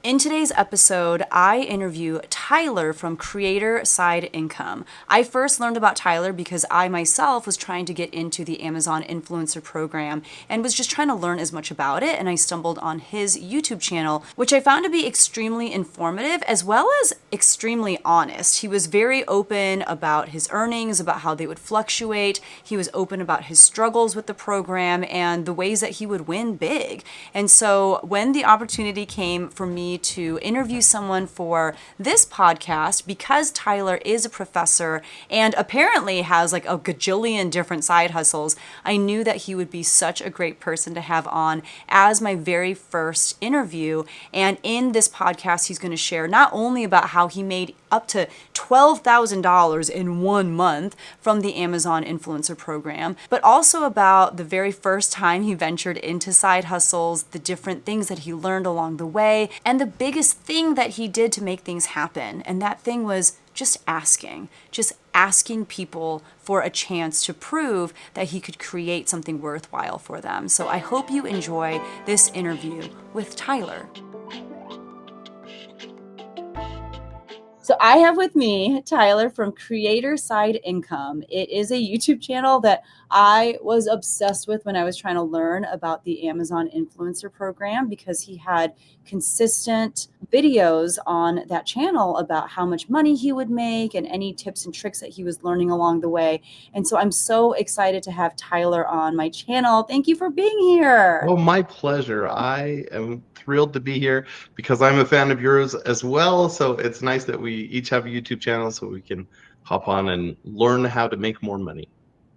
In today's episode, I interview Tyler from Creator Side Income. I first learned about Tyler because I myself was trying to get into the Amazon Influencer Program and was just trying to learn as much about it. And I stumbled on his YouTube channel, which I found to be extremely informative as well as extremely honest. He was very open about his earnings, about how they would fluctuate. He was open about his struggles with the program and the ways that he would win big. And so when the opportunity came for me to interview someone for this podcast, because Tyler is a professor and apparently has like a gajillion different side hustles, I knew that he would be such a great person to have on as my very first interview. And in this podcast, he's going to share not only about how he made up to $12,000 in 1 month from the Amazon Influencer Program, but also about the very first time he ventured into side hustles, the different things that he learned along the way, and the biggest thing that he did to make things happen. And that thing was just asking people for a chance to prove that he could create something worthwhile for them. So I hope you enjoy this interview with Tyler. So I have with me Tyler from Creator Side Income. It is a YouTube channel that I was obsessed with when I was trying to learn about the Amazon Influencer Program, because he had consistent videos on that channel about how much money he would make and any tips and tricks that he was learning along the way. And so I'm so excited to have Tyler on my channel. Thank you for being here. Well, my pleasure. I am thrilled to be here because I'm a fan of yours as well. So it's nice that we each have a YouTube channel so we can hop on and learn how to make more money.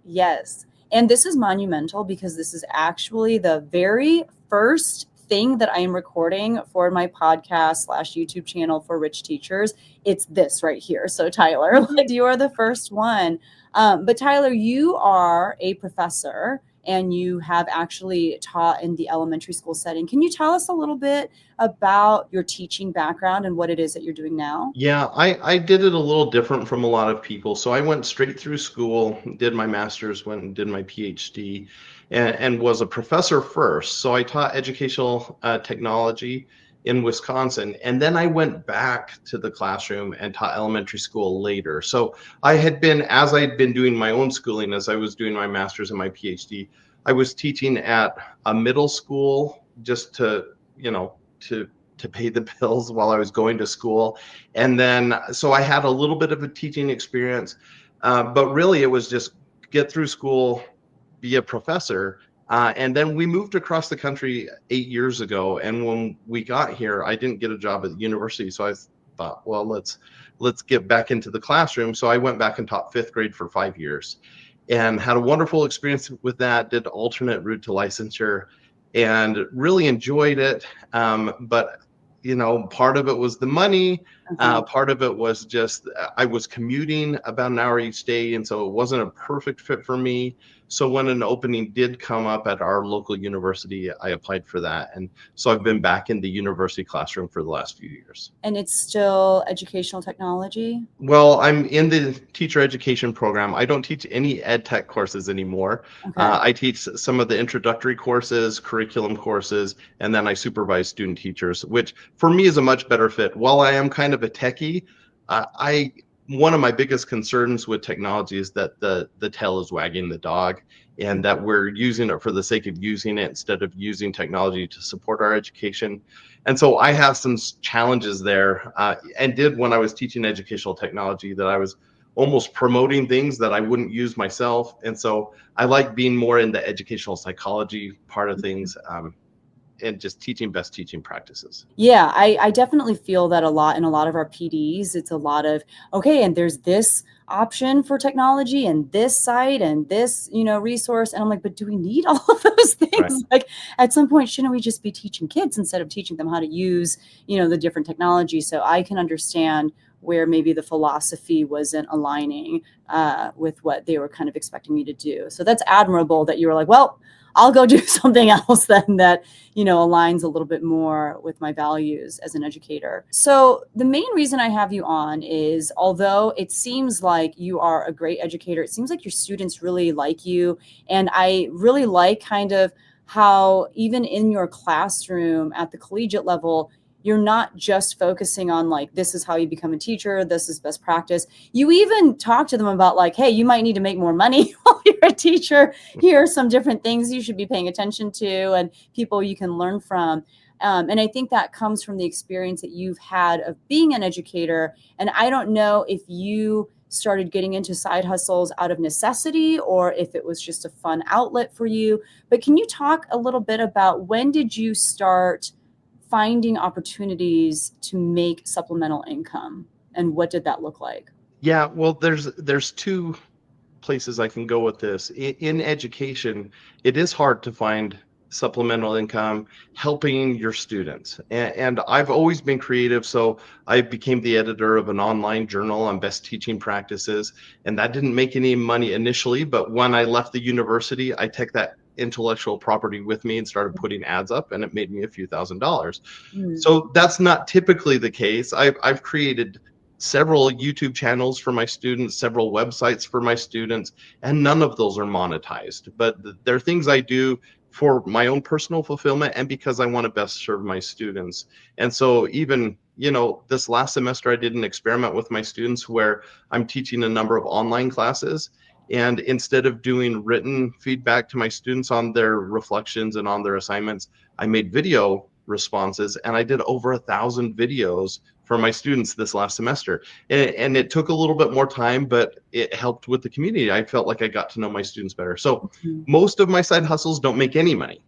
Yes. And this is monumental because this is actually the very first thing that I am recording for my podcast / YouTube channel for rich teachers. It's this right here. So Tyler, like, you are the first one. But Tyler, you are a professor and you have actually taught in the elementary school setting. Can you tell us a little bit about your teaching background and what it is that you're doing now? Yeah, I did it a little different from a lot of people. So I went straight through school, did my master's, went and did my PhD, and was a professor first. So I taught educational technology in Wisconsin. And then I went back to the classroom and taught elementary school later. So as I had been doing my own schooling, as I was doing my master's and my PhD, I was teaching at a middle school just to pay the bills while I was going to school. And then, so I had a little bit of a teaching experience, but really it was just get through school, be a professor. And then we moved across the country 8 years ago. And when we got here, I didn't get a job at the university. So I thought, well, let's get back into the classroom. So I went back and taught 5th grade for 5 years and had a wonderful experience with that, did alternate route to licensure and really enjoyed it. But part of it was the money. Part of it was just I was commuting about an hour each day, and so it wasn't a perfect fit for me. So when an opening did come up at our local university, I applied for that. And so I've been back in the university classroom for the last few years. And it's still educational technology? Well, I'm in the teacher education program. I don't teach any ed tech courses anymore. Okay. I teach some of the introductory courses, curriculum courses, and then I supervise student teachers, which for me is a much better fit. While I am kind of a techie, one of my biggest concerns with technology is that the tail is wagging the dog, and that we're using it for the sake of using it instead of using technology to support our education. And so I have some challenges there, and did when I was teaching educational technology, that I was almost promoting things that I wouldn't use myself. And so I like being more in the educational psychology part of things, and just teaching best teaching practices. Yeah, I definitely feel that a lot in a lot of our PDs. It's a lot of, okay, and there's this option for technology and this site and this, resource. And I'm like, but do we need all of those things? Right. Like, at some point, shouldn't we just be teaching kids instead of teaching them how to use, the different technology? So I can understand where maybe the philosophy wasn't aligning with what they were kind of expecting me to do. So that's admirable that you were like, well, I'll go do something else then that, aligns a little bit more with my values as an educator. So the main reason I have you on is, although it seems like you are a great educator, it seems like your students really like you. And I really like kind of how even in your classroom at the collegiate level, you're not just focusing on like, this is how you become a teacher, this is best practice. You even talk to them about like, hey, you might need to make more money while you're a teacher. Here are some different things you should be paying attention to and people you can learn from. And I think that comes from the experience that you've had of being an educator. And I don't know if you started getting into side hustles out of necessity or if it was just a fun outlet for you. But can you talk a little bit about when did you start finding opportunities to make supplemental income, and what did that look like? Yeah, well, there's two places I can go with this. In education, it is hard to find supplemental income helping your students. And I've always been creative. So I became the editor of an online journal on best teaching practices. And that didn't make any money initially. But when I left the university, I took that intellectual property with me and started putting ads up, and it made me a few $1,000s. Mm. So that's not typically the case. I've created several YouTube channels for my students, several websites for my students, and none of those are monetized. But they're things I do for my own personal fulfillment and because I want to best serve my students. And so even, this last semester I did an experiment with my students where I'm teaching a number of online classes. And instead of doing written feedback to my students on their reflections and on their assignments, I made video responses, and I did over 1,000 videos for my students this last semester. And it took a little bit more time, but it helped with the community. I felt like I got to know my students better. So Mhm. most of my side hustles don't make any money.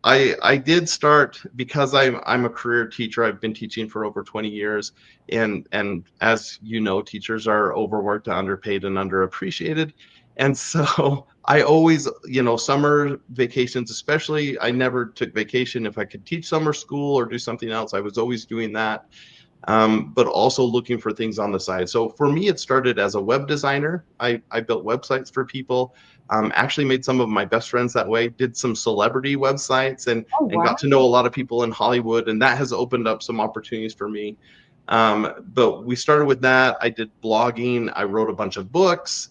I did start because I'm a career teacher. I've been teaching for over 20 years, and as you know, teachers are overworked, underpaid, and underappreciated. And so I always, summer vacations, especially, I never took vacation. If I could teach summer school or do something else, I was always doing that. But also looking for things on the side. So for me, it started as a web designer. I built websites for people, actually made some of my best friends that way, did some celebrity websites Oh, and wow. got to know a lot of people in Hollywood. And that has opened up some opportunities for me. But we started with that. I did blogging. I wrote a bunch of books.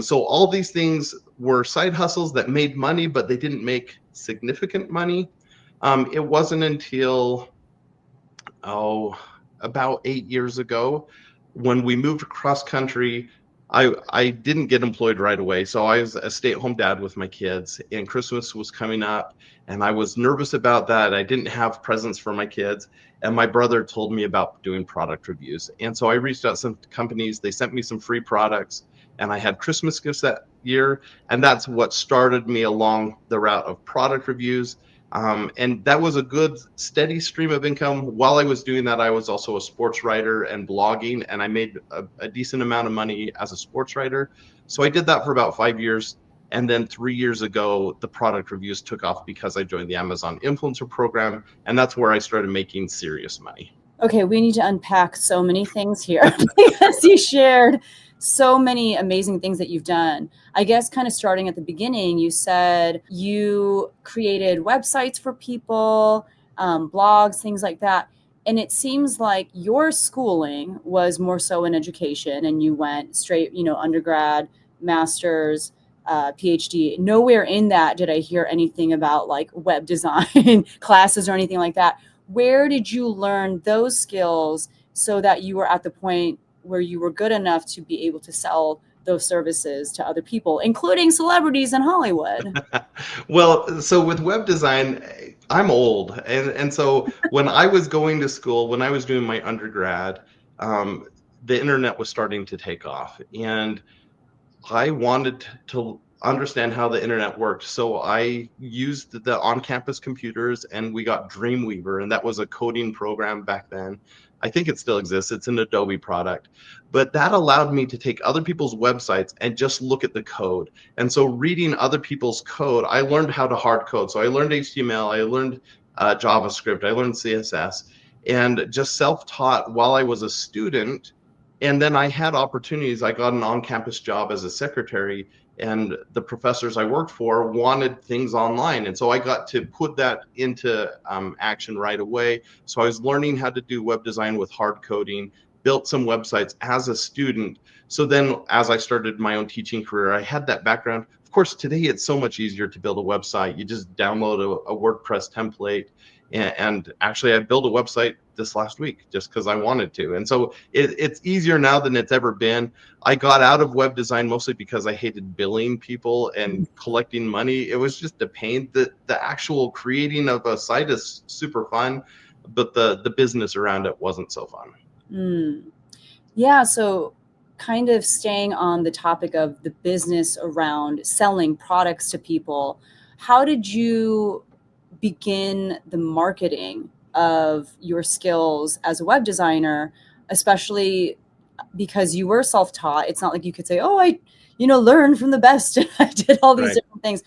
So all these things were side hustles that made money, but they didn't make significant money. It wasn't until, about 8 years ago when we moved across country. I didn't get employed right away. So I was a stay-at-home dad with my kids, and Christmas was coming up, and I was nervous about that. I didn't have presents for my kids. And my brother told me about doing product reviews. And so I reached out to some companies. They sent me some free products, and I had Christmas gifts that year. And that's what started me along the route of product reviews. And that was a good steady stream of income. While I was doing that, I was also a sports writer and blogging, and I made a decent amount of money as a sports writer. So I did that for about 5 years. And then 3 years ago, the product reviews took off because I joined the Amazon Influencer Program. And that's where I started making serious money. Okay, we need to unpack so many things here because you shared so many amazing things that you've done. I guess kind of starting at the beginning, you said you created websites for people, blogs, things like that. And it seems like your schooling was more so in education and you went straight, undergrad, master's, PhD. Nowhere in that did I hear anything about like web design classes or anything like that. Where did you learn those skills so that you were at the point where you were good enough to be able to sell those services to other people, including celebrities in Hollywood? Well, so with web design, I'm old. And so when I was going to school, when I was doing my undergrad, um, the internet was starting to take off. And I wanted to understand how the internet worked. So I used the on-campus computers, and we got Dreamweaver, and that was a coding program back then. I think it still exists. It's an Adobe product. But that allowed me to take other people's websites and just look at the code. And so reading other people's code, I learned how to hard code. So I learned HTML, I learned JavaScript, I learned CSS, and just self-taught while I was a student. And then I had opportunities. I got an on-campus job as a secretary, and the professors I worked for wanted things online. And so I got to put that into action right away. So I was learning how to do web design with hard coding, built some websites as a student. So then as I started my own teaching career, I had that background. Of course, today it's so much easier to build a website. You just download a WordPress template And actually, I built a website this last week just because I wanted to. And so it's easier now than it's ever been. I got out of web design mostly because I hated billing people and collecting money. It was just a pain. The actual creating of a site is super fun, but the business around it wasn't so fun. Mm. Yeah, so kind of staying on the topic of the business around selling products to people, how did you begin the marketing of your skills as a web designer, especially because you were self-taught? It's not like you could say, oh, learned from the best. I did all these Right. different things.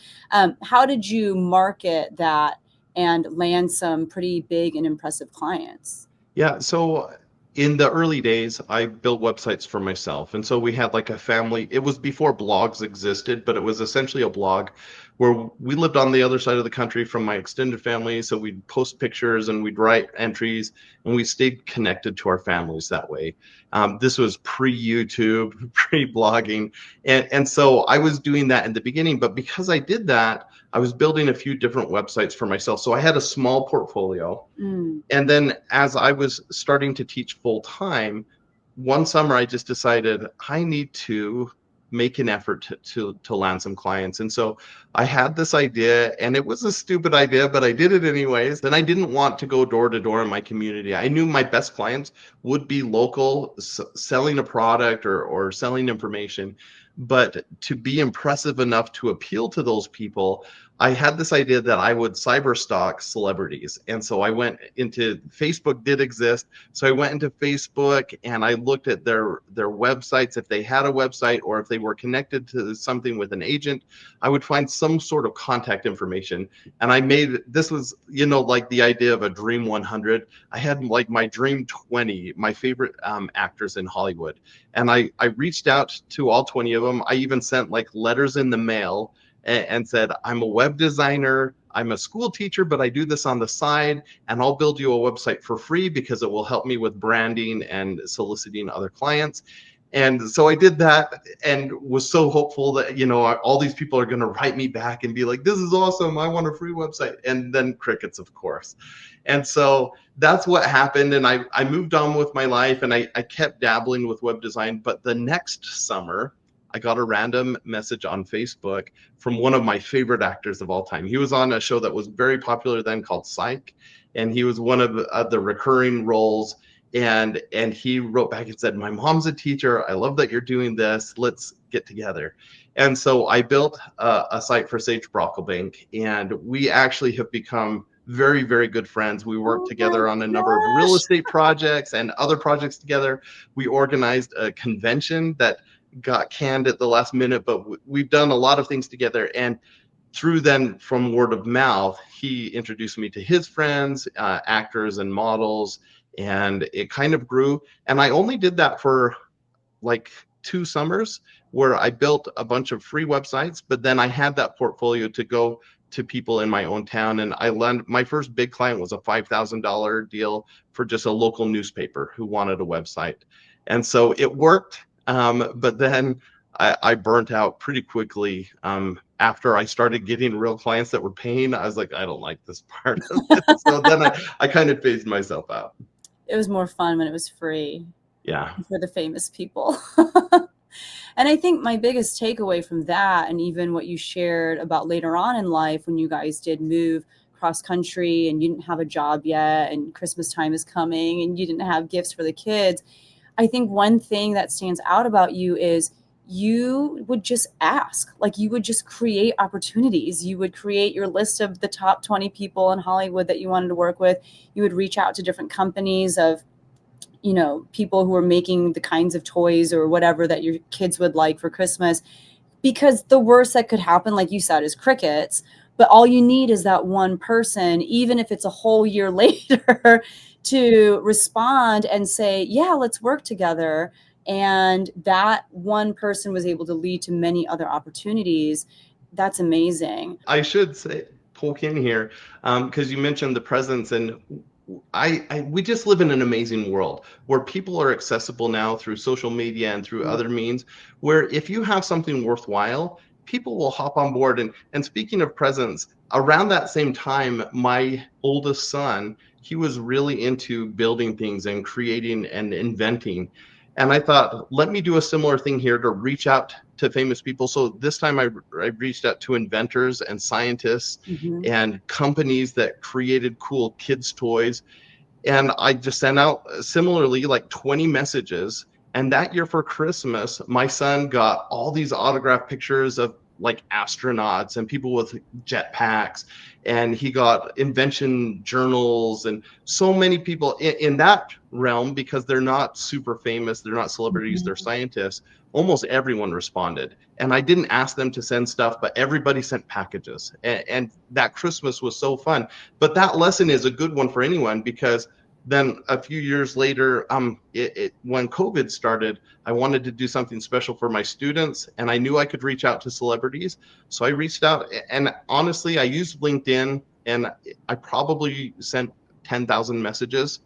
How did you market that and land some pretty big and impressive clients? Yeah, so in the early days, I built websites for myself. And so we had like a family, it was before blogs existed, but it was essentially a blog where we lived on the other side of the country from my extended family. So we'd post pictures and we'd write entries and we stayed connected to our families that way. This was pre-YouTube, pre-blogging. And so I was doing that in the beginning, but because I did that, I was building a few different websites for myself. So I had a small portfolio. Mm. And then as I was starting to teach full time, one summer I just decided I need to make an effort to land some clients. And so I had this idea, and it was a stupid idea, but I did it anyways. And I didn't want to go door to door in my community. I knew my best clients would be local, selling a product or selling information. But to be impressive enough to appeal to those people, I had this idea that I would cyber stalk celebrities. And so I went into Facebook did exist. So I went into Facebook and I looked at their websites. If they had a website or if they were connected to something with an agent, I would find some sort of contact information. And I made this was, like the idea of a dream 100. I had like my dream 20, my favorite actors in Hollywood. And I reached out to all 20 of them. I even sent like letters in the mail and said, I'm a web designer, I'm a school teacher, but I do this on the side, and I'll build you a website for free because it will help me with branding and soliciting other clients. And so I did that and was so hopeful that, all these people are going to write me back and be like, this is awesome. I want a free website. And then crickets, of course. And so that's what happened. And I moved on with my life and I kept dabbling with web design. But the next summer, I got a random message on Facebook from one of my favorite actors of all time. He was on a show that was very popular then called Psych, and he was one of the recurring roles. And he wrote back and said, my mom's a teacher. I love that you're doing this. Let's get together. And so I built a site for Sage Brocklebank, and we actually have become very, very good friends. We worked Oh my together on a number of real gosh. estate projects and other projects together. We organized a convention that got canned at the last minute, but we've done a lot of things together. And through then, from word of mouth, he introduced me to his friends, actors and models, and it kind of grew. And I only did that for like 2 summers where I built a bunch of free websites, but then I had that portfolio to go to people in my own town. And my first big client was a $5,000 deal for just a local newspaper who wanted a website. And so it worked. But then I burnt out pretty quickly. After I started getting real clients that were paying, I was like, I don't like this part of it. So then I kind of phased myself out. It was more fun when it was free Yeah. for the famous people. And I think my biggest takeaway from that, and even what you shared about later on in life when you guys did move cross country and you didn't have a job yet, and Christmas time is coming and you didn't have gifts for the kids, I think one thing that stands out about you is you would just ask, like you would just create opportunities. You would create your list of the top 20 people in Hollywood that you wanted to work with. You would reach out to different companies of, people who are making the kinds of toys or whatever that your kids would like for Christmas. Because the worst that could happen, like you said, is crickets. But all you need is that one person, even if it's a whole year later, to respond and say, yeah, let's work together. And that one person was able to lead to many other opportunities. That's amazing. I should say, poke in here, because you mentioned the presence, and we just live in an amazing world where people are accessible now through social media and through other means, where if you have something worthwhile, people will hop on board. And speaking of presents, around that same time, my oldest son, he was really into building things and creating and inventing. And I thought, let me do a similar thing here to reach out to famous people. So this time I reached out to inventors and scientists Mm-hmm. and companies that created cool kids' toys. And I just sent out similarly like 20 messages. And that year for Christmas, my son got all these autographed pictures of like astronauts and people with jetpacks. And he got invention journals and so many people in that realm, because they're not super famous, they're not celebrities, they're Mm-hmm. scientists. Almost everyone responded. And I didn't ask them to send stuff, but everybody sent packages. And that Christmas was so fun. But that lesson is a good one for anyone, because then a few years later, when COVID started, I wanted to do something special for my students, and I knew I could reach out to celebrities. So I reached out, and honestly, I used LinkedIn, and I probably sent 10,000 messages,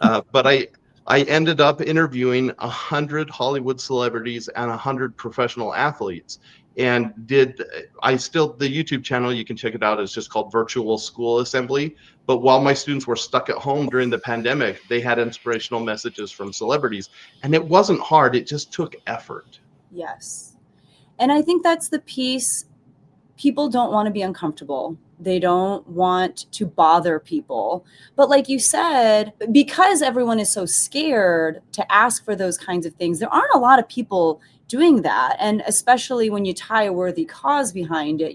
but I ended up interviewing 100 Hollywood celebrities and 100 professional athletes. And the YouTube channel, you can check it out, is just called Virtual School Assembly. But while my students were stuck at home during the pandemic, they had inspirational messages from celebrities. And it wasn't hard, it just took effort. Yes. And I think that's the piece. People don't want to be uncomfortable. They don't want to bother people. But like you said, because everyone is so scared to ask for those kinds of things, there aren't a lot of people doing that. And especially when you tie a worthy cause behind it,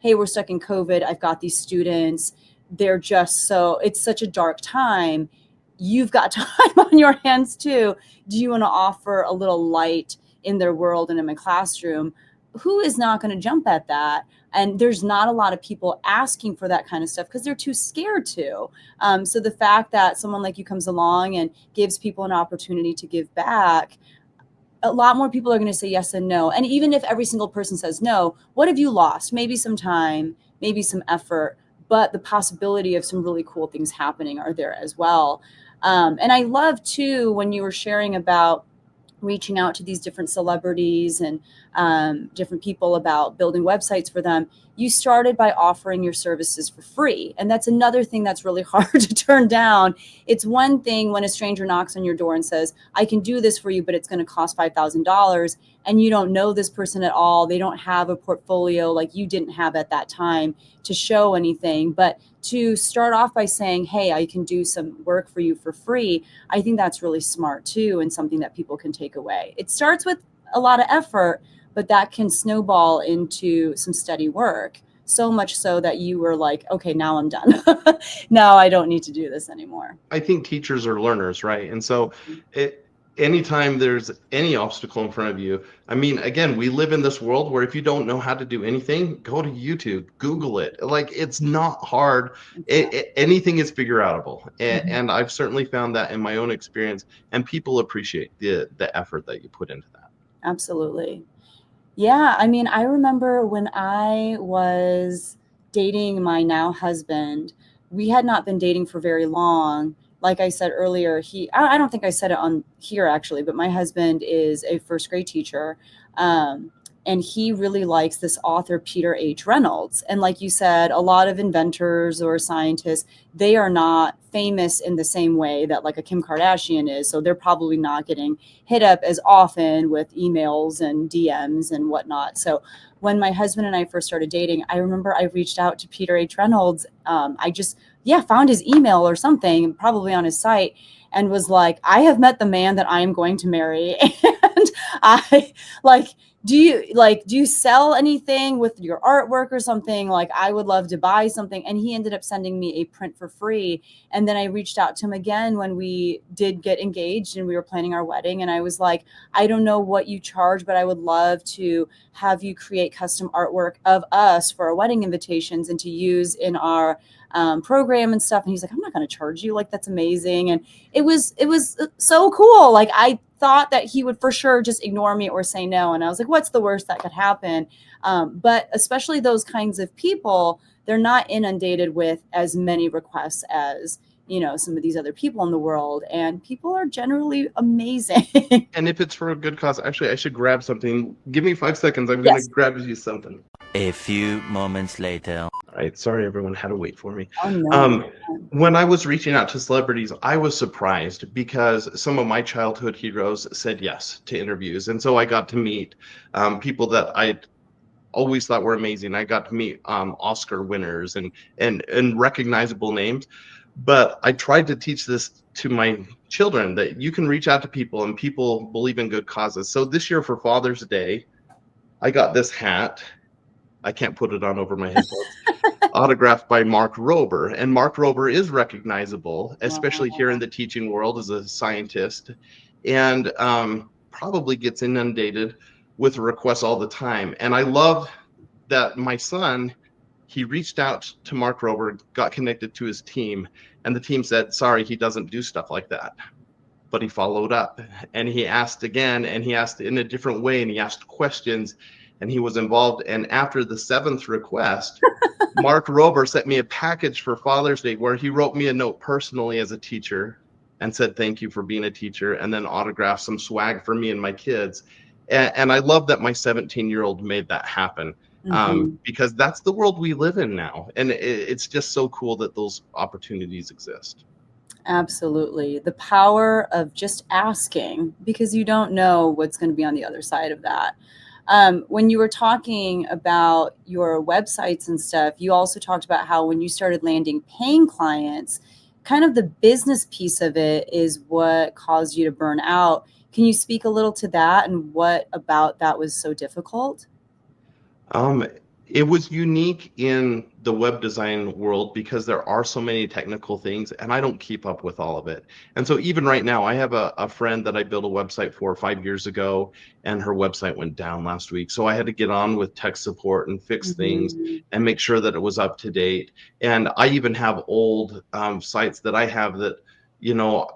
hey, we're stuck in COVID. I've got these students. It's such a dark time. You've got time on your hands too. Do you want to offer a little light in their world and in my classroom? Who is not going to jump at that? And there's not a lot of people asking for that kind of stuff because they're too scared to. So the fact that someone like you comes along and gives people an opportunity to give back, a lot more people are going to say yes and no. And even if every single person says no, what have you lost? Maybe some time, maybe some effort, but the possibility of some really cool things happening are there as well. And I love too, when you were sharing about reaching out to these different celebrities and different people about building websites for them, you started by offering your services for free. And that's another thing that's really hard to turn down. It's one thing when a stranger knocks on your door and says, I can do this for you, but it's going to cost $5,000. And you don't know this person at all. They don't have a portfolio like you didn't have at that time to show anything. But to start off by saying, hey, I can do some work for you for free, I think that's really smart too, and something that people can take away. It starts with a lot of effort, but that can snowball into some steady work. So much so that you were like, okay, now I'm done. Now I don't need to do this anymore. I think teachers are learners, right? And so anytime there's any obstacle in front of you, I mean, again, we live in this world where if you don't know how to do anything, go to YouTube, Google it. Like, it's not hard. Anything is figure outable. And I've certainly found that in my own experience, and people appreciate the effort that you put into that. Absolutely. Yeah, I mean, I remember when I was dating my now husband, we had not been dating for very long. Like I said earlier, I don't think I said it on here actually, but my husband is a first grade teacher. And he really likes this author, Peter H. Reynolds. And like you said, a lot of inventors or scientists, they are not famous in the same way that like a Kim Kardashian is. So they're probably not getting hit up as often with emails and DMs and whatnot. So when my husband and I first started dating, I remember I reached out to Peter H. Reynolds. I just, found his email or something, probably on his site, and was like, I have met the man that I am going to marry. And I like, do you sell anything with your artwork or something? Like, I would love to buy something. And he ended up sending me a print for free. And then I reached out to him again when we did get engaged and we were planning our wedding. And I was like, I don't know what you charge, but I would love to have you create custom artwork of us for our wedding invitations and to use in our program and stuff. And he's like, I'm not going to charge you. Like, that's amazing. And it was so cool. Like, I thought that he would for sure just ignore me or say no. And I was like, what's the worst that could happen? But especially those kinds of people, they're not inundated with as many requests as some of these other people in the world, and people are generally amazing. And if it's for a good cause, actually, I should grab something. Give me 5 seconds. I'm gonna Yes. grab you something. A few moments later. All right. Sorry, everyone had to wait for me. Oh no. Um, when I was reaching out to celebrities, I was surprised because some of my childhood heroes said yes to interviews, and so I got to meet people that I always thought were amazing. I got to meet Oscar winners and recognizable names. But I tried to teach this to my children that you can reach out to people and people believe in good causes. So this year for Father's Day, I got this hat. I can't put it on over my headphones. Autographed by Mark Rober. And Mark Rober is recognizable, especially here in the teaching world as a scientist, and probably gets inundated with requests all the time. And I love that my son, he reached out to Mark Rober, got connected to his team, and the team said, sorry, he doesn't do stuff like that. But he followed up and he asked again, and he asked in a different way, and he asked questions, and he was involved. And after the 7th request, Mark Rober sent me a package for Father's Day where he wrote me a note personally as a teacher and said, thank you for being a teacher, and then autographed some swag for me and my kids. And I love that my 17-year-old made that happen. Because that's the world we live in now. And it's just so cool that those opportunities exist. Absolutely. The power of just asking, because you don't know what's going to be on the other side of that. When you were talking about your websites and stuff, you also talked about how when you started landing paying clients, kind of the business piece of it is what caused you to burn out. Can you speak a little to that and what about that was so difficult? It was unique in the web design world because there are so many technical things and I don't keep up with all of it. And so even right now, I have a friend that I built a website for 5 years ago, and her website went down last week. So I had to get on with tech support and fix things and make sure that it was up to date. And I even have old sites that I have that,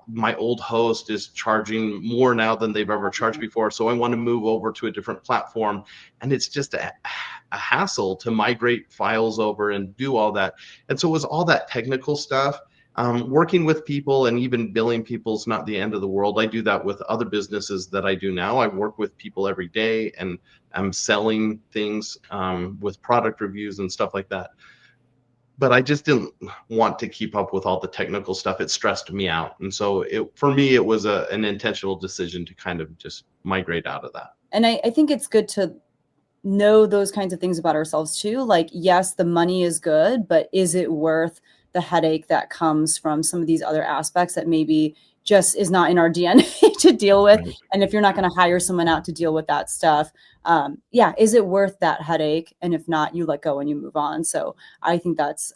my old host is charging more now than they've ever charged before. So I want to move over to a different platform. And it's just a hassle to migrate files over and do all that. And so it was all that technical stuff. Working with people and even billing people is not the end of the world. I do that with other businesses that I do now. I work with people every day, and I'm selling things with product reviews and stuff like that. But I just didn't want to keep up with all the technical stuff. It stressed me out. And so for me, it was an intentional decision to kind of just migrate out of that. And I think it's good to know those kinds of things about ourselves too. Like, yes, the money is good, but is it worth the headache that comes from some of these other aspects that maybe just is not in our DNA to deal with? Right. And if you're not going to hire someone out to deal with that stuff, is it worth that headache? And if not, you let go and you move on. So I think that's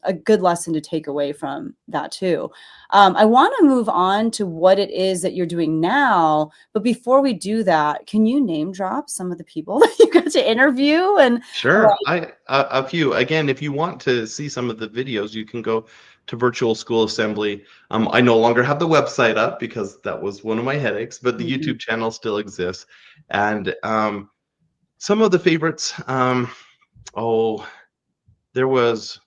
a good lesson to take away from that too. I want to move on to what it is that you're doing now. But before we do that, can you name drop some of the people that you got to interview? And Sure. A few. Again, if you want to see some of the videos, you can go to Virtual School Assembly. I no longer have the website up because that was one of my headaches, but the YouTube channel still exists. And some of the favorites, there was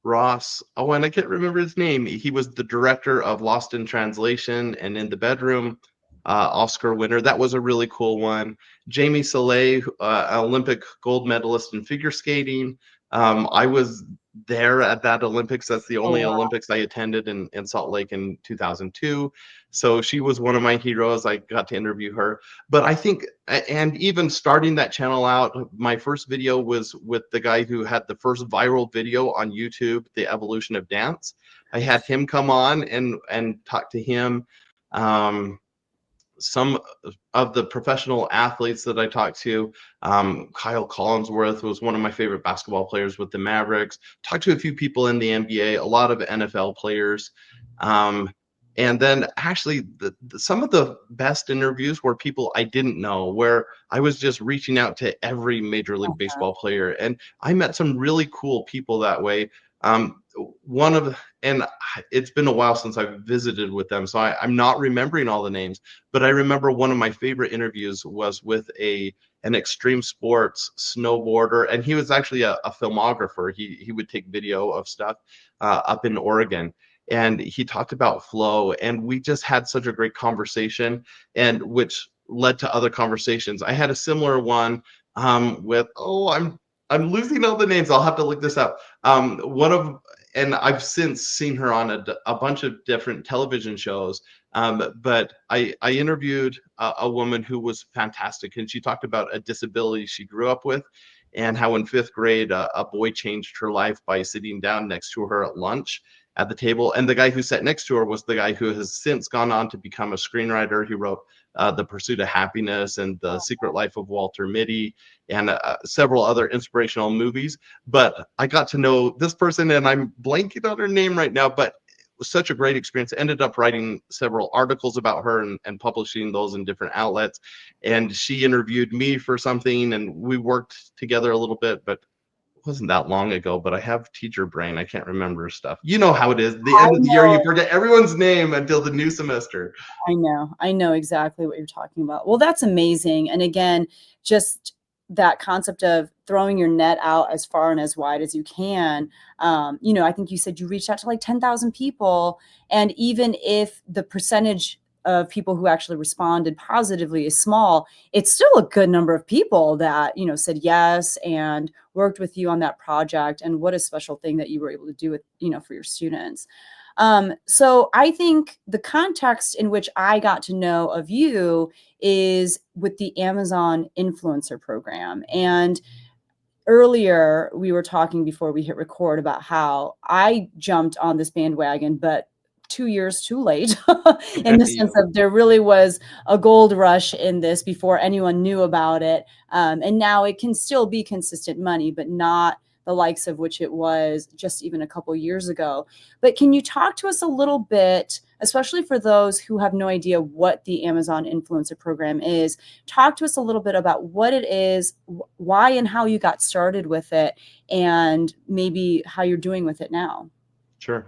Ross. Oh, and I can't remember his name. He was the director of Lost in Translation and In the Bedroom, Oscar winner. That was a really cool one. Jamie Soleil, Olympic gold medalist in figure skating. I was there at that Olympics. That's the only Olympics I attended in Salt Lake in 2002. So she was one of my heroes. I got to interview her. But I think, and even starting that channel out, my first video was with the guy who had the first viral video on YouTube, The Evolution of Dance. I had him come on and talk to him. Some of the professional athletes that I talked to, Kyle Collinsworth was one of my favorite basketball players with the Mavericks. Talked to a few people in the NBA, a lot of NFL players. And then actually some of the best interviews were people I didn't know, where I was just reaching out to every Major League Baseball player. And I met some really cool people that way. And it's been a while since I've visited with them, so I'm not remembering all the names, but I remember one of my favorite interviews was with an extreme sports snowboarder, and he was actually a filmographer. He would take video of stuff up in Oregon. and he talked about flow, and we just had such a great conversation, and which led to other conversations. I had a similar one with, I'm losing all the names. I'll have to look this up. One of And I've since seen her on a bunch of different television shows. But I interviewed a woman who was fantastic, and she talked about a disability she grew up with, and how in fifth grade a boy changed her life by sitting down next to her at lunch at the table. And the guy who sat next to her was the guy who has since gone on to become a screenwriter. He wrote The Pursuit of Happiness and The Secret Life of Walter Mitty, and several other inspirational movies. But I got to know this person, and I'm blanking on her name right now, but it was such a great experience. Ended up writing several articles about her, and publishing those in different outlets. And she interviewed me for something, and we worked together a little bit, but it wasn't that long ago. But I have teacher brain. I can't remember stuff. You know how it is. The I end of the year, you know. forget everyone's name until the new semester. I know exactly what you're talking about. Well, that's amazing. And again, just that concept of throwing your net out as far and as wide as you can. I think you said you reached out to like 10,000 people. And even if the percentage of people who actually responded positively is small, it's still a good number of people that, said yes and worked with you on that project. And what a special thing that you were able to do with, for your students. So I think the context in which I got to know of you is with the Amazon Influencer Program. And earlier we were talking before we hit record about how I jumped on this bandwagon, but 2 years too late in the Yeah. sense of there really was a gold rush in this before anyone knew about it. And now it can still be consistent money, but not the likes of which it was just even a couple years ago. But can you talk to us a little bit, especially for those who have no idea what the Amazon Influencer Program is? Talk to us a little bit about what it is, why and how you got started with it, and maybe how you're doing with it now. Sure.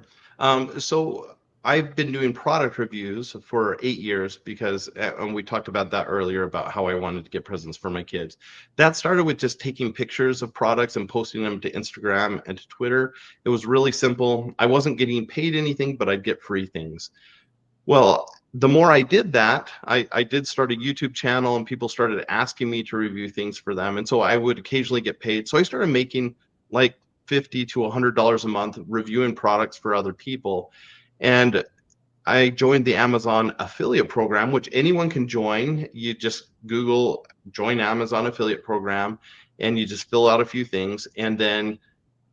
So I've been doing product reviews for 8 years because, and we talked about that earlier about how I wanted to get presents for my kids. That started with just taking pictures of products and posting them to Instagram and to Twitter. It was really simple. I wasn't getting paid anything, but I'd get free things. Well, the more I did that, I did start a YouTube channel, and people started asking me to review things for them. And so I would occasionally get paid. So I started making like $50 to $100 a month reviewing products for other people. And I joined the Amazon affiliate program, which anyone can join. You just Google join Amazon affiliate program, and you just fill out a few things. And then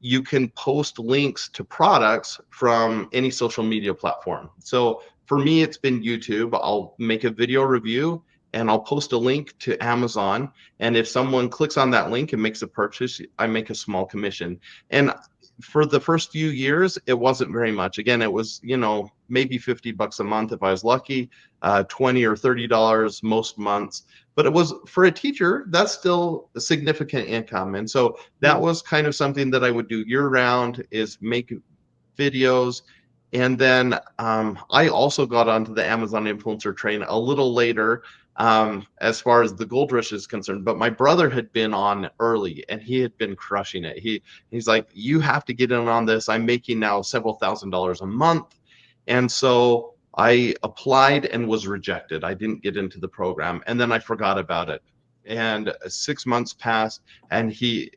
you can post links to products from any social media platform. So for me, it's been YouTube. I'll make a video review, and I'll post a link to Amazon. And if someone clicks on that link and makes a purchase, I make a small commission. And for the first few years, it wasn't very much. Again, it was, maybe $50 a month if I was lucky, $20 or $30 most months. But it was, for a teacher, that's still a significant income. And so that was kind of something that I would do year round, is make videos. And then I also got onto the Amazon influencer train a little later, as far as the Gold Rush is concerned. But my brother had been on early, and he had been crushing it. He's like, you have to get in on this. I'm making now several $1,000s a month. And so I applied and was rejected. I didn't get into the program, and then I forgot about it. And 6 months passed, and he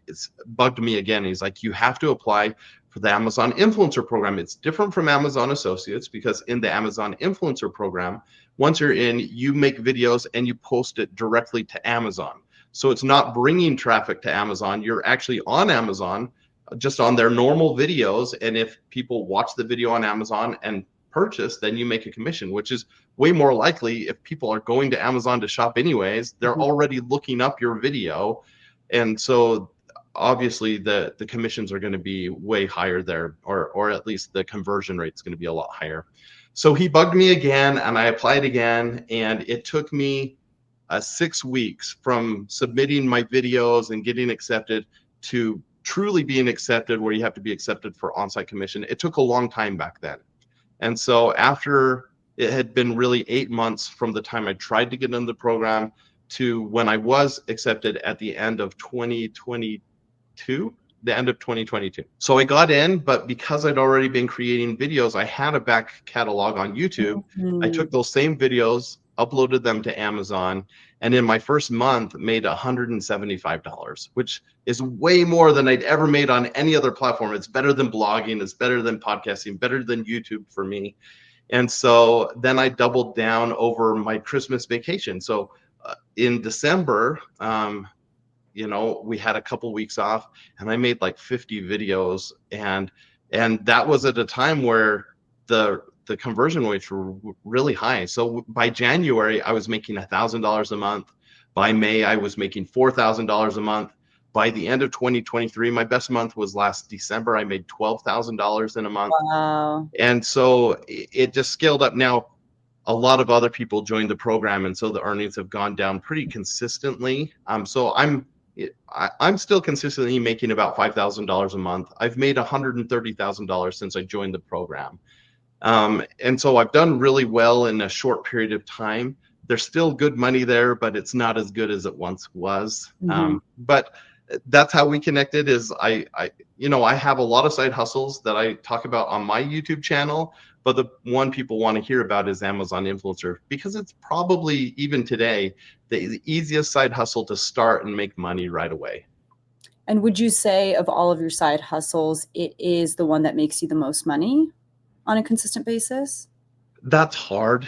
bugged me again. He's like, you have to apply for the Amazon Influencer Program. It's different from Amazon Associates, because in the Amazon Influencer Program, once you're in, you make videos and you post it directly to Amazon. So it's not bringing traffic to Amazon. You're actually on Amazon, just on their normal videos. And if people watch the video on Amazon and purchase, then you make a commission, which is way more likely. If people are going to Amazon to shop anyways, they're already looking up your video. And so obviously the commissions are going to be way higher there, or at least the conversion rate is going to be a lot higher. So he bugged me again, and I applied again, and it took me 6 weeks from submitting my videos and getting accepted to truly being accepted, where you have to be accepted for on-site commission. It took a long time back then. And so after it had been really 8 months from the time I tried to get into the program to when I was accepted at the end of 2022, the end of 2022. So I got in, but because I'd already been creating videos, I had a back catalog on YouTube. I Mhm. took those same videos, uploaded them to Amazon, and in my first month made $175, which is way more than I'd ever made on any other platform. It's better than blogging, it's better than podcasting, better than YouTube for me. And so then I doubled down over my Christmas vacation. So in December, we had a couple weeks off, and I made like 50 videos, and that was at a time where the conversion rates were really high. So by January, I was making $1,000 a month. By May, I was making $4,000 a month. By the end of 2023, my best month was last December. I made $12,000 in a month. Wow. And so it just scaled up. Now, a lot of other people joined the program, and so the earnings have gone down pretty consistently. So I'm still consistently making about $5,000 a month. I've made $130,000 since I joined the program. And so I've done really well in a short period of time. There's still good money there, but it's not as good as it once was. But that's how we connected. Is I have a lot of side hustles that I talk about on my YouTube channel, but the one people want to hear about is Amazon Influencer, because it's probably even today the easiest side hustle to start and make money right away. And would you say of all of your side hustles, it is the one that makes you the most money on a consistent basis? That's hard,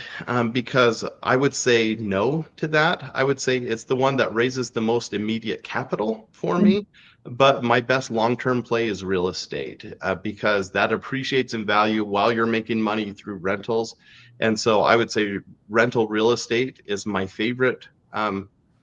because I would say no to that. I would say it's the one that raises the most immediate capital for Mhm. me. But my best long-term play is real estate, because that appreciates in value while you're making money through rentals. And so I would say rental real estate is my favorite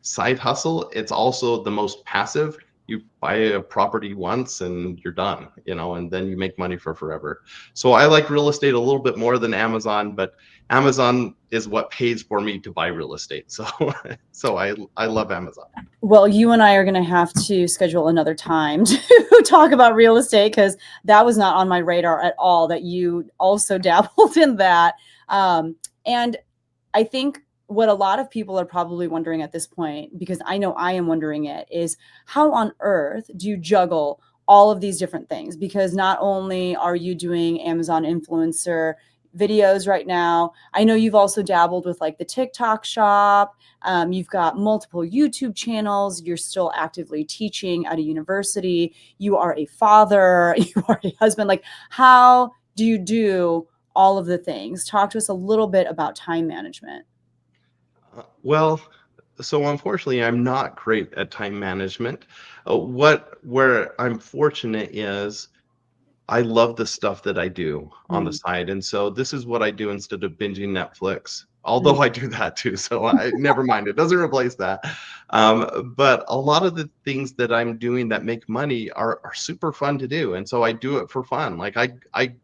side hustle. It's also the most passive. You buy a property once and you're done, and then you make money for forever. So I like real estate a little bit more than Amazon, but Amazon is what pays for me to buy real estate. So so I love Amazon. Well, you and I are going to have to schedule another time to talk about real estate, because that was not on my radar at all, that you also dabbled in that. And I think what a lot of people are probably wondering at this point, because I know I am wondering it, is how on earth do you juggle all of these different things? Because not only are you doing Amazon influencer videos right now, I know you've also dabbled with like the TikTok shop. You've got multiple YouTube channels. You're still actively teaching at a university. You are a father. You are a husband. Like, how do you do all of the things? Talk to us a little bit about time management. Well, so unfortunately, I'm not great at time management. Where I'm fortunate is I love the stuff that I do on the Mm. side. And so this is what I do instead of binging Netflix, Mm. although I do that too. So I never mind. It doesn't replace that. But a lot of the things that I'm doing that make money are super fun to do. And so I do it for fun. Like I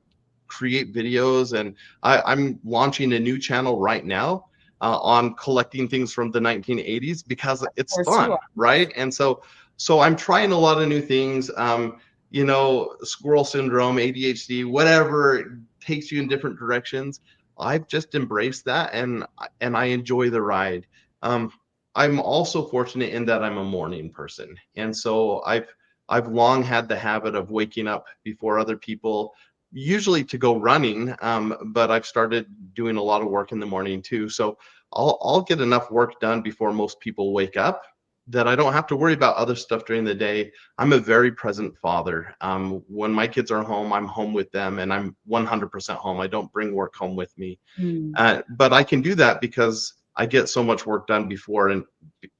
create videos, and I'm launching a new channel right now on collecting things from the 1980s because Of it's course you fun, are. right? And so I'm trying a lot of new things. Squirrel syndrome, ADHD, whatever takes you in different directions. I've just embraced that, and I enjoy the ride. Um, I'm also fortunate in that I'm a morning person, and so I've long had the habit of waking up before other people, usually to go running. But I've started doing a lot of work in the morning too. So I'll get enough work done before most people wake up, that I don't have to worry about other stuff during the day. I'm a very present father. When my kids are home, I'm home with them, and I'm 100% home. I don't bring work home with me. Mm. But I can do that because I get so much work done before and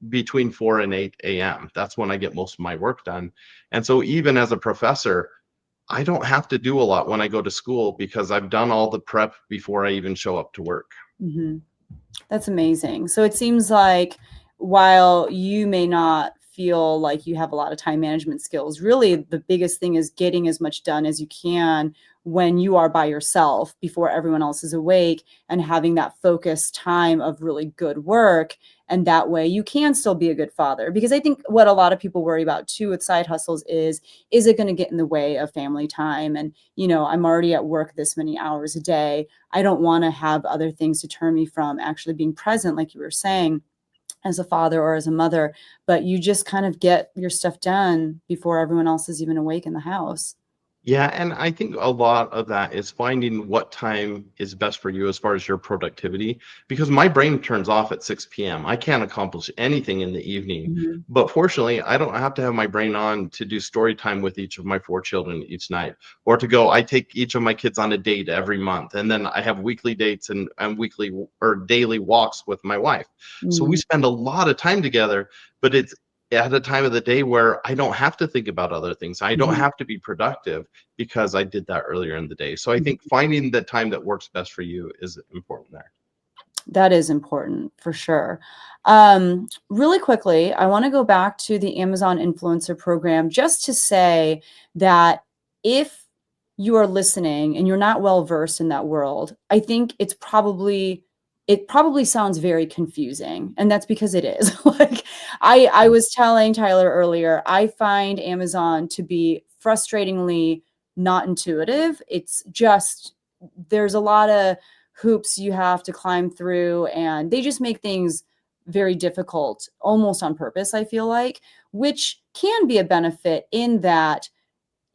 between 4 and 8 a.m. That's when I get most of my work done. And so even as a professor, I don't have to do a lot when I go to school because I've done all the prep before I even show up to work. Mhm. That's amazing. So it seems like while you may not feel like you have a lot of time management skills, really the biggest thing is getting as much done as you can when you are by yourself before everyone else is awake, and having that focused time of really good work. And that way you can still be a good father. Because I think what a lot of people worry about too with side hustles is it going to get in the way of family time? And, I'm already at work this many hours a day. I don't want to have other things to turn me from actually being present, like you were saying. as a father or as a mother, but you just kind of get your stuff done before everyone else is even awake in the house. Yeah, and I think a lot of that is finding what time is best for you as far as your productivity, because my brain turns off at 6 p.m. I can't accomplish anything in the evening. Mhm. But fortunately, I don't have to have my brain on to do story time with each of my 4 children each night, or to go, I take each of my kids on a date every month. And then I have weekly dates and weekly or daily walks with my wife. So we Mm. spend a lot of time together, but it's at a time of the day where I don't have to think about other things. I don't Mhm. have to be productive because I did that earlier in the day. So I Mhm. think finding the time that works best for you is important there. That is important for sure. Really quickly, I want to go back to the Amazon Influencer Program just to say that if you are listening and you're not well versed in that world, I think it probably sounds very confusing, and that's because it is. Like I was telling Tyler earlier, I find Amazon to be frustratingly not intuitive. It's just there's a lot of hoops you have to climb through, and they just make things very difficult almost on purpose, I feel like, which can be a benefit in that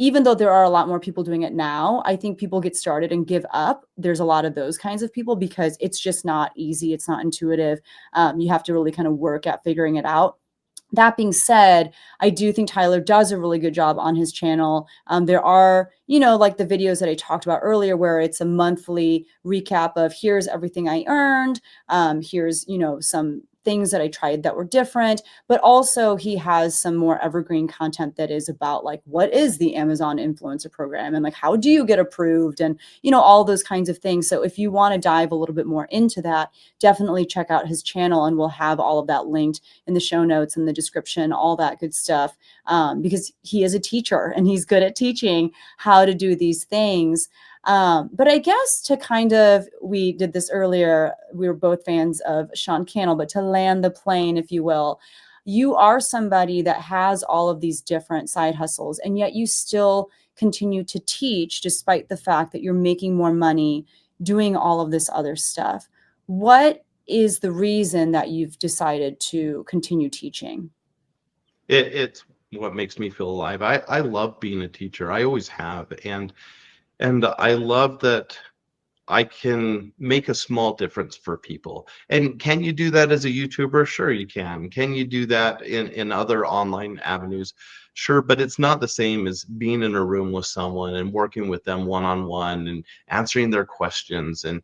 even though there are a lot more people doing it now, I think people get started and give up. There's a lot of those kinds of people because it's just not easy, it's not intuitive. You have to really kind of work at figuring it out. That being said, I do think Tyler does a really good job on his channel. There are, like the videos that I talked about earlier, where it's a monthly recap of here's everything I earned. Here's, some things that I tried that were different, but also he has some more evergreen content that is about like, what is the Amazon influencer program? And like, how do you get approved? And, all those kinds of things. So if you want to dive a little bit more into that, definitely check out his channel, and we'll have all of that linked in the show notes and the description, all that good stuff, because he is a teacher and he's good at teaching how to do these things. But I guess we did this earlier, we were both fans of Sean Cannell, but to land the plane, if you will, you are somebody that has all of these different side hustles, and yet you still continue to teach despite the fact that you're making more money doing all of this other stuff. What is the reason that you've decided to continue teaching? It's what makes me feel alive. I love being a teacher. I always have. And I love that I can make a small difference for people. And can you do that as a YouTuber? Sure, you can. Can you do that in other online avenues? Sure, but it's not the same as being in a room with someone and working with them one on one and answering their questions. And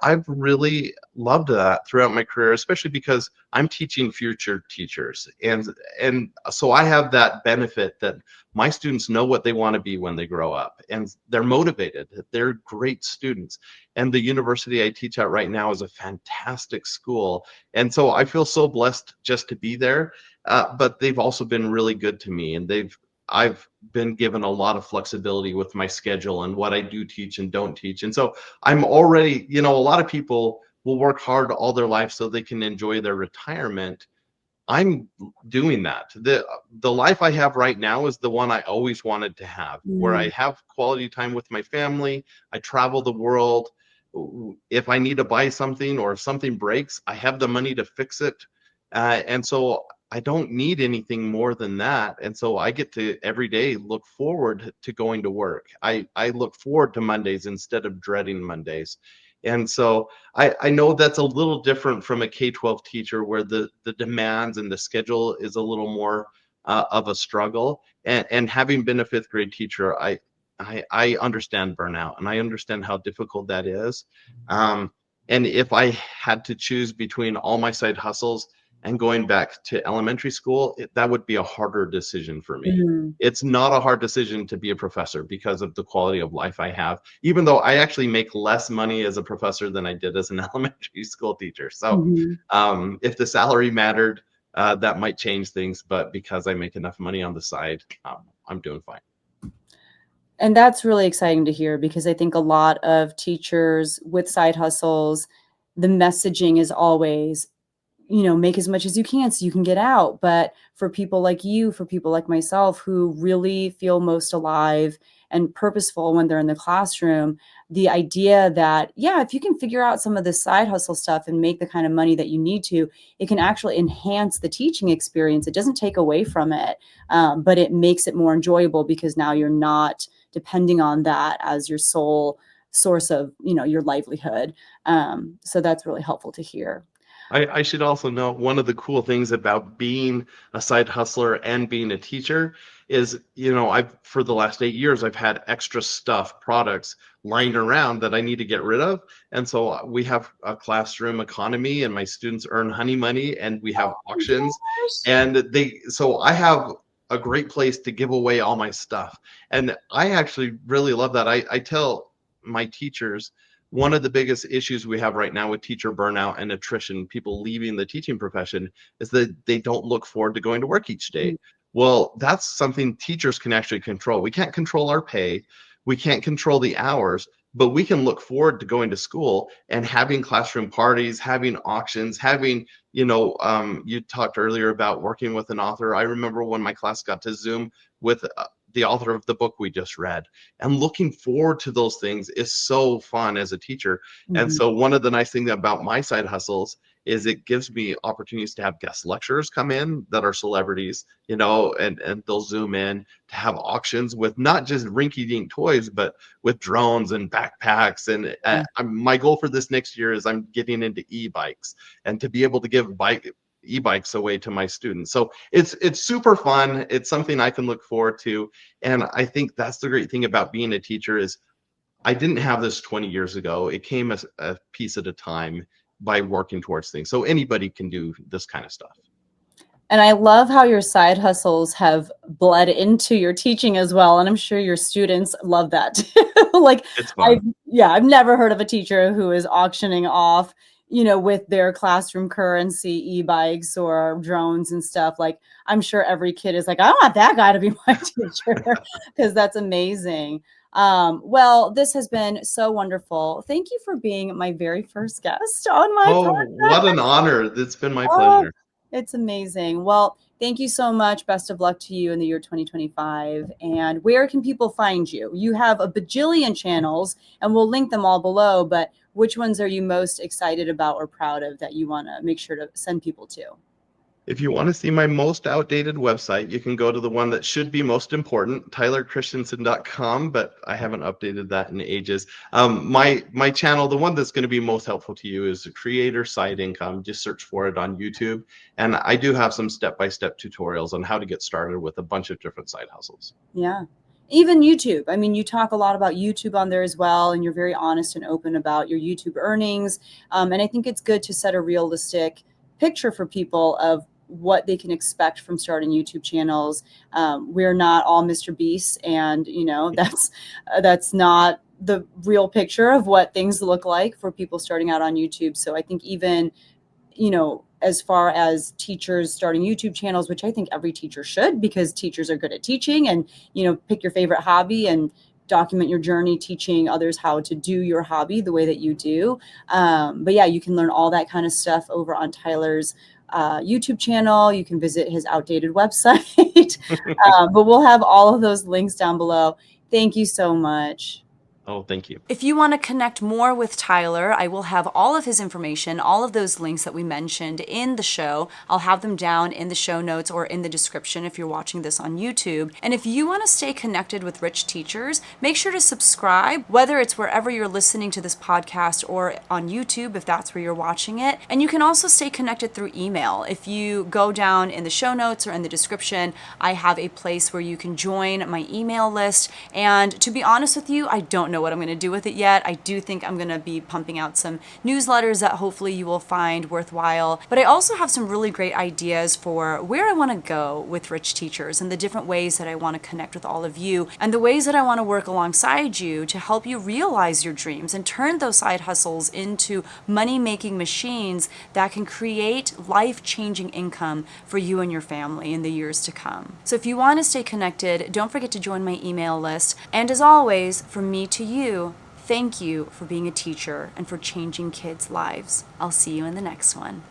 I've really loved that throughout my career, especially because I'm teaching future teachers. And so I have that benefit that my students know what they want to be when they grow up, and they're motivated. They're great students. And the university I teach at right now is a fantastic school. And so I feel so blessed just to be there. But they've also been really good to me, and I've been given a lot of flexibility with my schedule and what I do teach and don't teach. And so I'm already, a lot of people will work hard all their life so they can enjoy their retirement. I'm doing that. The life I have right now is the one I always wanted to have, where I Mm. have quality time with my family. I travel the world. If I need to buy something or if something breaks, I have the money to fix it. And so I don't need anything more than that. And so I get to every day look forward to going to work. I look forward to Mondays instead of dreading Mondays. And so I know that's a little different from a K-12 teacher where the demands and the schedule is a little more of a struggle. And having been a fifth grade teacher, I understand burnout and I understand how difficult that is. Um, and if I had to choose between all my side hustles and going back to elementary school, that would be a harder decision for me. Mm. It's not a hard decision to be a professor because of the quality of life I have, even though I actually make less money as a professor than I did as an elementary school teacher. So Mhm. if the salary mattered, that might change things. But because I make enough money on the side, I'm doing fine. And that's really exciting to hear because I think a lot of teachers with side hustles, the messaging is always, make as much as you can so you can get out. But for people like you, for people like myself who really feel most alive and purposeful when they're in the classroom, the idea that, yeah, if you can figure out some of the side hustle stuff and make the kind of money that you need to, it can actually enhance the teaching experience. It doesn't take away from it, but it makes it more enjoyable because now you're not depending on that as your sole source of, your livelihood. So that's really helpful to hear. I should also note one of the cool things about being a side hustler and being a teacher is, I've for the last 8 years, I've had extra stuff, products lying around that I need to get rid of. And so we have a classroom economy and my students earn honey money and we have auctions. And so I have a great place to give away all my stuff. And I actually really love that. I tell my teachers, one of the biggest issues we have right now with teacher burnout and attrition, people leaving the teaching profession, is that they don't look forward to going to work each day. Well, that's something teachers can actually control. We can't control our pay. We can't control the hours, but we can look forward to going to school and having classroom parties, having auctions, having, you talked earlier about working with an author. I remember when my class got to Zoom with the author of the book we just read, and looking forward to those things is so fun as a teacher. And so one of the nice things about my side hustles is it gives me opportunities to have guest lecturers come in that are celebrities, and they'll Zoom in, to have auctions with not just rinky-dink toys, but with drones and backpacks. And my goal for this next year is I'm getting into e-bikes, and to be able to give e-bikes away to my students. So it's super fun. It's something I can look forward to. And I think that's the great thing about being a teacher is I didn't have this 20 years ago. It came as a piece at a time by working towards things. So anybody can do this kind of stuff. And I love how your side hustles have bled into your teaching as well. And I'm sure your students love that. Like, it's fun. I've never heard of a teacher who is auctioning off, with their classroom currency, e-bikes or drones and stuff. Like, I'm sure every kid is like, I want that guy to be my teacher, because that's amazing. Well, this has been so wonderful. Thank you for being my very first guest on my podcast. What an honor. It's been my pleasure. It's amazing. Well, thank you so much. Best of luck to you in the year 2025. And where can people find you? You have a bajillion channels, and we'll link them all below, but which ones are you most excited about or proud of that you want to make sure to send people to? If you want to see my most outdated website, you can go to the one that should be most important, tylerchristiansen.com, but I haven't updated that in ages. My channel, the one that's going to be most helpful to you, is Creator Side Income. Just search for it on YouTube. And I do have some step-by-step tutorials on how to get started with a bunch of different side hustles. Yeah. Even YouTube. I mean, you talk a lot about YouTube on there as well, and you're very honest and open about your YouTube earnings. And I think it's good to set a realistic picture for people of what they can expect from starting YouTube channels. We're not all Mr. Beast, and that's not the real picture of what things look like for people starting out on YouTube. So I think even, as far as teachers starting YouTube channels, which I think every teacher should, because teachers are good at teaching, and, pick your favorite hobby and document your journey teaching others how to do your hobby the way that you do. But yeah, you can learn all that kind of stuff over on Tyler's YouTube channel. You can visit his outdated website, but we'll have all of those links down below. Thank you so much. Oh, thank you. If you want to connect more with Tyler, I will have all of his information, all of those links that we mentioned in the show. I'll have them down in the show notes or in the description if you're watching this on YouTube. And if you want to stay connected with Rich Teachers, make sure to subscribe, whether it's wherever you're listening to this podcast or on YouTube, if that's where you're watching it. And you can also stay connected through email. If you go down in the show notes or in the description, I have a place where you can join my email list. And to be honest with you, I don't know what I'm going to do with it yet. I do think I'm going to be pumping out some newsletters that hopefully you will find worthwhile. But I also have some really great ideas for where I want to go with Rich Teachers, and the different ways that I want to connect with all of you, and the ways that I want to work alongside you to help you realize your dreams and turn those side hustles into money-making machines that can create life-changing income for you and your family in the years to come. So if you want to stay connected, don't forget to join my email list. And as always, from me to you, thank you for being a teacher and for changing kids' lives. I'll see you in the next one.